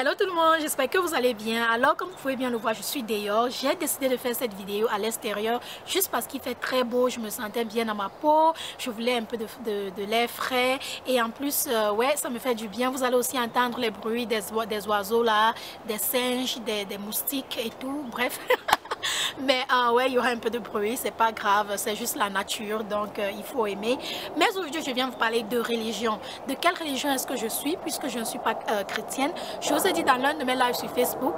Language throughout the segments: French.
Hello tout le monde, j'espère que vous allez bien. Alors comme vous pouvez bien le voir, je suis dehors. J'ai décidé de faire cette vidéo à l'extérieur juste parce qu'il fait très beau, je me sentais bien dans ma peau, je voulais un peu de l'air frais et en plus, ouais, ça me fait du bien. Vous allez aussi entendre les bruits des oiseaux là, des singes, des moustiques et tout, bref. Mais ouais, il y aura un peu de bruit, c'est pas grave, c'est juste la nature, donc il faut aimer. Mais aujourd'hui, je viens vous parler de religion. De quelle religion est-ce que je suis, puisque je ne suis pas chrétienne. Je vous ai dit dans l'un de mes lives sur Facebook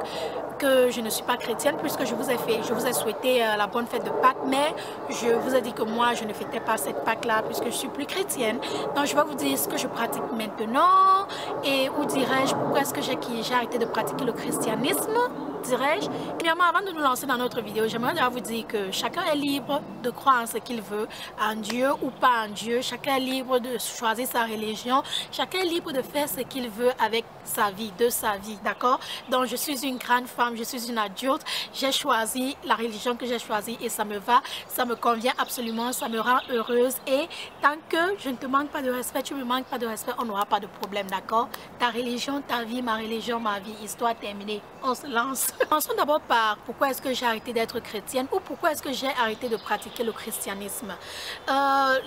que je ne suis pas chrétienne, puisque je vous ai souhaité la bonne fête de Pâques, mais je vous ai dit que moi, je ne fêtais pas cette Pâques-là, puisque je suis plus chrétienne. Donc, je vais vous dire ce que je pratique maintenant, et où dirais-je, pourquoi est-ce que j'ai arrêté de pratiquer le christianisme, dirais-je. Premièrement, avant de nous lancer dans notre vidéo, j'aimerais déjà vous dire que chacun est libre de croire en ce qu'il veut, en Dieu ou pas en Dieu. Chacun est libre de choisir sa religion. Chacun est libre de faire ce qu'il veut avec sa vie, de sa vie, d'accord? Donc, je suis une grande femme, je suis une adulte. J'ai choisi la religion que j'ai choisie et ça me va, ça me convient absolument, ça me rend heureuse. Et tant que je ne te manque pas de respect, tu me manques pas de respect, on n'aura pas de problème, d'accord? Ta religion, ta vie, ma religion, ma vie, histoire terminée. On se lance. Commençons d'abord par pourquoi est-ce que j'ai arrêté d'être chrétienne ou pourquoi est-ce que j'ai arrêté de pratiquer le christianisme.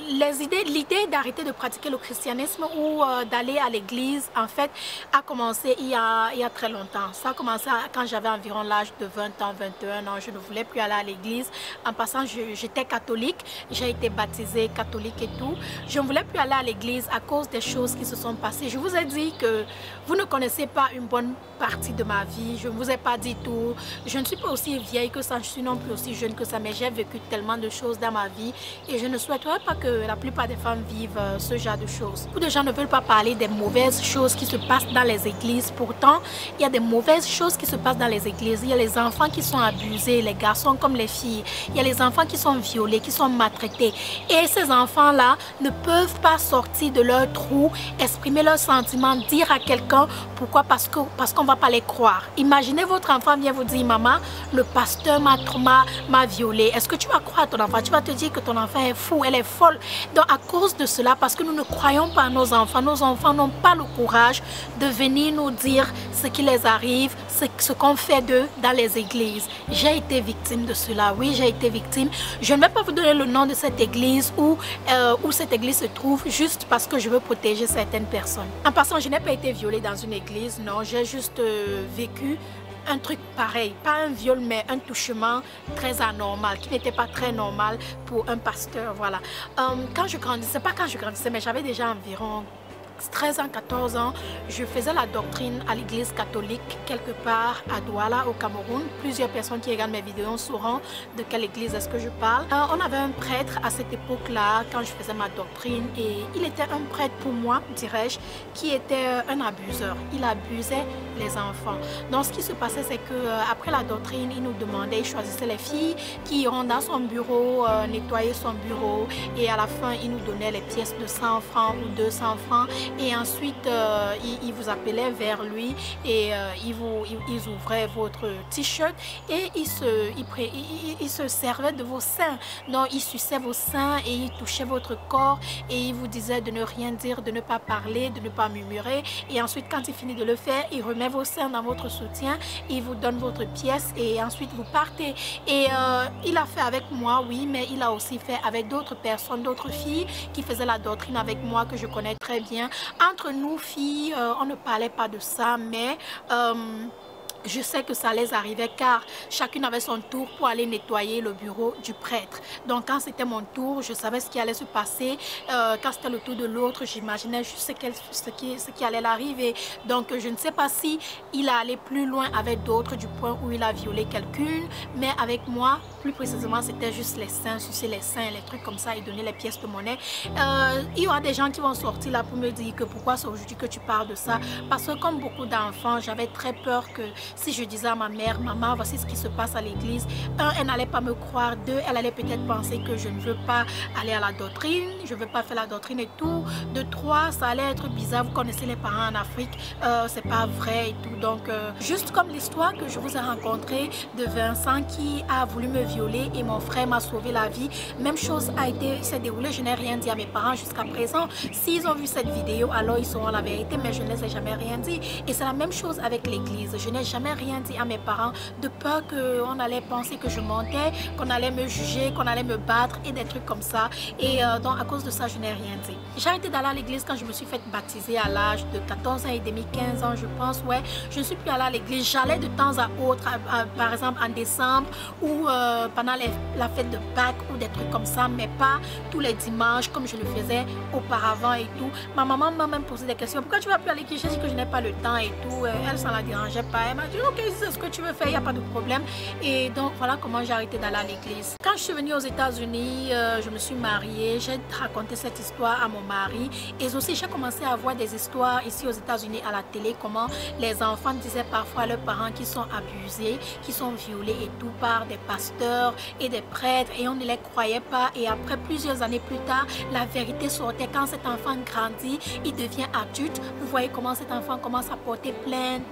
L'idée d'arrêter de pratiquer le christianisme ou d'aller à l'église, en fait, a commencé il y a très longtemps. Ça a commencé quand j'avais environ l'âge de 20 ans, 21 ans. Je ne voulais plus aller à l'église. En passant, j'étais catholique. J'ai été baptisée catholique et tout. Je ne voulais plus aller à l'église à cause des choses qui se sont passées. Je vous ai dit que vous ne connaissez pas une bonne partie de ma vie. Je ne vous ai pas dit tout. Je ne suis pas aussi vieille que ça, je suis non plus aussi jeune que ça, mais j'ai vécu tellement de choses dans ma vie et je ne souhaiterais pas que la plupart des femmes vivent ce genre de choses. Beaucoup de gens ne veulent pas parler des mauvaises choses qui se passent dans les églises. Pourtant, il y a des mauvaises choses qui se passent dans les églises. Il y a les enfants qui sont abusés, les garçons comme les filles. Il y a les enfants qui sont violés, qui sont maltraités. Et ces enfants-là ne peuvent pas sortir de leur trou, exprimer leurs sentiments, dire à quelqu'un pourquoi, parce qu'on ne va pas les croire. Imaginez votre enfant vient vous dire, maman, le pasteur m'a violé. Est-ce que tu vas croire à ton enfant? Tu vas te dire que ton enfant est fou, elle est folle. Donc à cause de cela, parce que nous ne croyons pas à nos enfants n'ont pas le courage de venir nous dire ce qui les arrive, ce qu'on fait d'eux dans les églises. J'ai été victime de cela, oui, j'ai été victime. Je ne vais pas vous donner le nom de cette église où cette église se trouve juste parce que je veux protéger certaines personnes. En passant, je n'ai pas été violée dans une église, non, j'ai juste vécu un truc pareil, pas un viol mais un touchement très anormal qui n'était pas très normal pour un pasteur, voilà. Quand je grandissais, pas quand je grandissais, mais j'avais déjà environ 13 ans, 14 ans, je faisais la doctrine à l'église catholique quelque part à Douala au Cameroun. Plusieurs personnes qui regardent mes vidéos sauront de quelle église est-ce que je parle. On avait un prêtre à cette époque-là quand je faisais ma doctrine et il était un prêtre pour moi, dirais-je, qui était un abuseur. Il abusait les enfants. Donc ce qui se passait, c'est que après la doctrine, il nous demandait, il choisissait les filles qui iront dans son bureau, nettoyer son bureau et à la fin, il nous donnait les pièces de 100 francs ou 200 francs. Et ensuite, il vous appelait vers lui et ils ouvraient votre t-shirt et il se servait de vos seins. Donc, il suçait vos seins et il touchait votre corps et il vous disait de ne rien dire, de ne pas parler, de ne pas murmurer. Et ensuite, quand il finit de le faire, il remet vos seins dans votre soutien, il vous donne votre pièce et ensuite vous partez. Et il a fait avec moi, oui, mais il a aussi fait avec d'autres personnes, d'autres filles qui faisaient la doctrine avec moi que je connais très bien. Entre nous filles, on ne parlait pas de ça, mais je sais que ça les arrivait car chacune avait son tour pour aller nettoyer le bureau du prêtre. Donc quand c'était mon tour, je savais ce qui allait se passer. Quand c'était le tour de l'autre, j'imaginais juste ce qui allait l'arriver. Donc je ne sais pas si il a allé plus loin avec d'autres du point où il a violé quelqu'une, mais avec moi, plus précisément, c'était juste les seins, sucer les seins, les trucs comme ça et donner les pièces de monnaie. Il y aura des gens qui vont sortir là pour me dire que pourquoi c'est aujourd'hui que tu parles de ça. Parce que comme beaucoup d'enfants, j'avais très peur que si je disais à ma mère, maman, voici ce qui se passe à l'église, un, elle n'allait pas me croire, deux, elle allait peut-être penser que je ne veux pas aller à la doctrine, je ne veux pas faire la doctrine et tout. De trois, ça allait être bizarre, vous connaissez les parents en Afrique, c'est pas vrai et tout. Donc, juste comme l'histoire que je vous ai rencontrée de Vincent qui a voulu me violer et mon frère m'a sauvé la vie, même chose s'est déroulée, je n'ai rien dit à mes parents jusqu'à présent. S'ils ont vu cette vidéo, alors ils sauront la vérité, mais je ne les ai jamais rien dit. Et c'est la même chose avec l'église, je n'ai jamais rien dit à mes parents de peur qu'on allait penser que je mentais, qu'on allait me juger, qu'on allait me battre et des trucs comme ça. Et donc à cause de ça, je n'ai rien dit. J'ai arrêté d'aller à l'église quand je me suis fait baptiser à l'âge de 14 ans et demi, 15 ans je pense, ouais. Je ne suis plus allée à l'église, j'allais de temps à autre, par exemple en décembre ou pendant la fête de Pâques ou des trucs comme ça, mais pas tous les dimanches comme je le faisais auparavant et tout. Ma maman m'a même posé des questions, pourquoi tu vas plus à l'église? J'ai dit que je n'ai pas le temps et tout. Elle, ça ne la dérangeait pas, elle m'a dit ok, c'est ce que tu veux faire, il n'y a pas de problème. Et donc voilà comment j'ai arrêté d'aller à l'église. Quand je suis venue aux États-Unis, je me suis mariée, j'ai raconté cette histoire à mon mari et aussi j'ai commencé à voir des histoires ici aux États-Unis à la télé, comment les enfants disaient parfois à leurs parents qu'ils sont abusés, qu'ils sont violés et tout par des pasteurs et des prêtres et on ne les croyait pas. Et après plusieurs années plus tard, la vérité sortait. Quand cet enfant grandit, il devient adulte, vous voyez comment cet enfant commence à porter plainte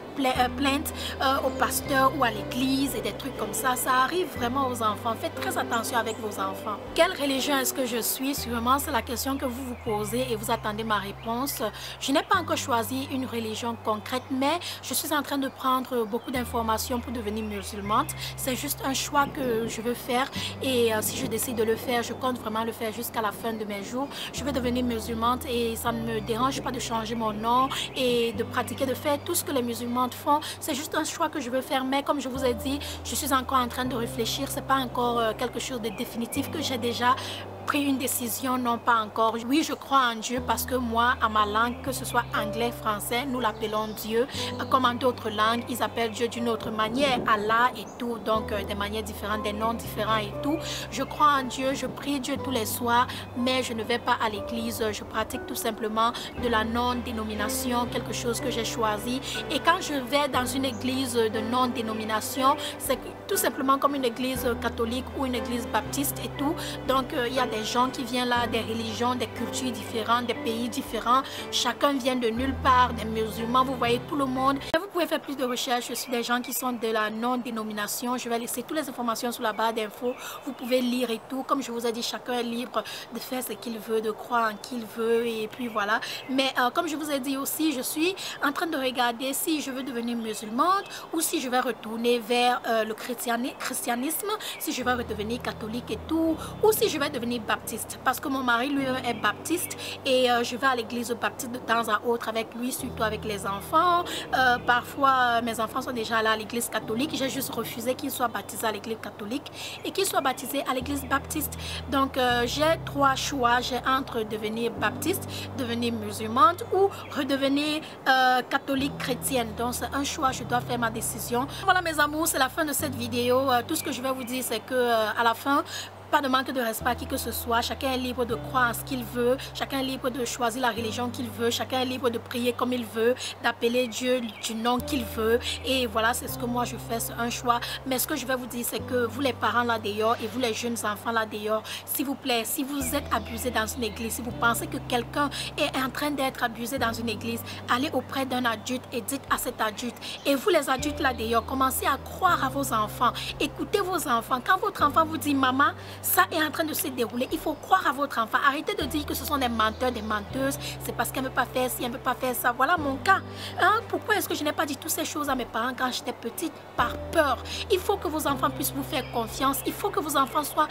au pasteur ou à l'église et des trucs comme ça. Ça arrive vraiment aux enfants. Faites très attention avec vos enfants. Quelle religion est-ce que je suis? Sûrement, c'est la question que vous vous posez et vous attendez ma réponse. Je n'ai pas encore choisi une religion concrète, mais je suis en train de prendre beaucoup d'informations pour devenir musulmane. C'est juste un choix que je veux faire et si je décide de le faire, je compte vraiment le faire jusqu'à la fin de mes jours. Je vais devenir musulmane et ça ne me dérange pas de changer mon nom et de pratiquer, de faire tout ce que les musulmans font. C'est juste un choix que je veux faire, mais comme je vous ai dit, je suis encore en train de réfléchir. C'est pas encore quelque chose de définitif que j'ai déjà pris une décision, non pas encore. Oui, je crois en Dieu parce que moi, à ma langue, que ce soit anglais, français, nous l'appelons Dieu. Comme en d'autres langues, ils appellent Dieu d'une autre manière, Allah et tout, donc des manières différentes, des noms différents et tout. Je crois en Dieu, je prie Dieu tous les soirs, mais je ne vais pas à l'église. Je pratique tout simplement de la non-dénomination, quelque chose que j'ai choisi. Et quand je vais dans une église de non-dénomination, c'est tout simplement comme une église catholique ou une église baptiste et tout. Donc, il y a des gens qui viennent là, des religions, des cultures différentes, des pays différents. Chacun vient de nulle part, des musulmans, vous voyez tout le monde. Et vous pouvez faire plus de recherches sur des gens qui sont de la non-dénomination. Je vais laisser toutes les informations sous la barre d'infos. Vous pouvez lire et tout. Comme je vous ai dit, chacun est libre de faire ce qu'il veut, de croire en qui il veut et puis voilà. Mais comme je vous ai dit aussi, je suis en train de regarder si je veux devenir musulmane ou si je vais retourner vers le christianisme, si je vais redevenir catholique et tout, ou si je vais devenir baptiste, parce que mon mari lui est baptiste et je vais à l'église baptiste de temps à autre avec lui, surtout avec les enfants. Parfois mes enfants sont déjà là à l'église catholique, j'ai juste refusé qu'ils soient baptisés à l'église catholique et qu'ils soient baptisés à l'église baptiste. Donc j'ai trois choix, j'ai entre devenir baptiste, devenir musulmane ou redevenir catholique chrétienne. Donc c'est un choix, je dois faire ma décision. Voilà mes amours, c'est la fin de cette vidéo. Tout ce que je vais vous dire, c'est que à la fin, pas de manque de respect à qui que ce soit. Chacun est libre de croire en ce qu'il veut. Chacun est libre de choisir la religion qu'il veut. Chacun est libre de prier comme il veut, d'appeler Dieu du nom qu'il veut. Et voilà, c'est ce que moi je fais, c'est un choix. Mais ce que je vais vous dire, c'est que vous les parents là dehors et vous les jeunes enfants là dehors, s'il vous plaît, si vous êtes abusés dans une église, si vous pensez que quelqu'un est en train d'être abusé dans une église, allez auprès d'un adulte et dites à cet adulte. Et vous les adultes là dehors, commencez à croire à vos enfants. Écoutez vos enfants. Quand votre enfant vous dit maman, ça est en train de se dérouler, il faut croire à votre enfant. Arrêtez de dire que ce sont des menteurs, des menteuses. C'est parce qu'elle ne peut pas faire ci, elle ne peut pas faire ça. Voilà mon cas. Hein? Pourquoi est-ce que je n'ai pas dit toutes ces choses à mes parents quand j'étais petite? Par peur. Il faut que vos enfants puissent vous faire confiance. Il faut que vos enfants soient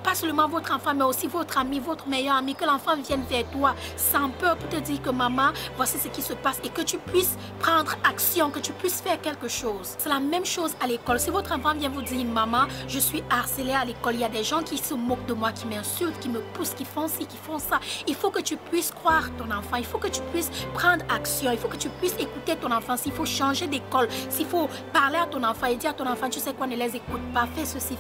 pas seulement votre enfant, mais aussi votre ami, votre meilleur ami, que l'enfant vienne vers toi sans peur pour te dire que maman, voici ce qui se passe et que tu puisses prendre action, que tu puisses faire quelque chose. C'est la même chose à l'école. Si votre enfant vient vous dire, maman, je suis harcelée à l'école, il y a des gens qui se moquent de moi, qui m'insultent, qui me poussent, qui font ci, qui font ça. Il faut que tu puisses croire ton enfant, il faut que tu puisses prendre action, il faut que tu puisses écouter ton enfant. S'il faut changer d'école, s'il faut parler à ton enfant et dire à ton enfant, tu sais quoi, ne les écoute pas, fais ceci,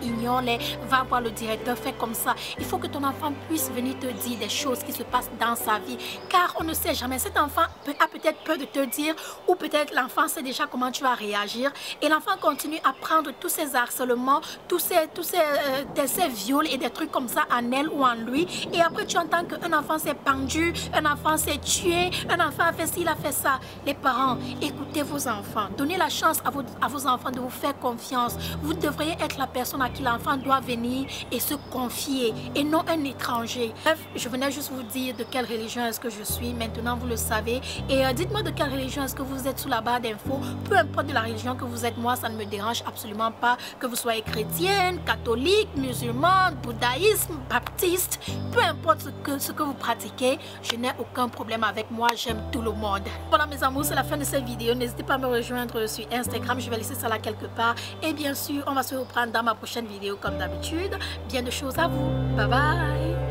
ignore-les, va voir le directeur. directeur, fais comme ça. Il faut que ton enfant puisse venir te dire des choses qui se passent dans sa vie. Car on ne sait jamais, cet enfant a peut-être peur de te dire, ou peut-être l'enfant sait déjà comment tu vas réagir. Et l'enfant continue à prendre tous ces harcèlements, tous ces viols et des trucs comme ça en elle ou en lui. Et après tu entends qu'un enfant s'est pendu, un enfant s'est tué, un enfant a fait ci, il a fait ça. Les parents, écoutez vos enfants. Donnez la chance à vos enfants de vous faire confiance. Vous devriez être la personne à qui l'enfant doit venir et se confier et non un étranger. Bref, je venais juste vous dire de quelle religion est-ce que je suis. Maintenant, vous le savez. Et dites-moi de quelle religion est-ce que vous êtes sous la barre d'infos. Peu importe de la religion que vous êtes, moi, ça ne me dérange absolument pas. Que vous soyez chrétienne, catholique, musulman, bouddhisme, baptiste, peu importe ce que vous pratiquez, je n'ai aucun problème avec moi. J'aime tout le monde. Voilà mes amours, c'est la fin de cette vidéo. N'hésitez pas à me rejoindre sur Instagram. Je vais laisser ça là quelque part. Et bien sûr, on va se reprendre dans ma prochaine vidéo comme d'habitude. Bien de choses à vous. Bye bye.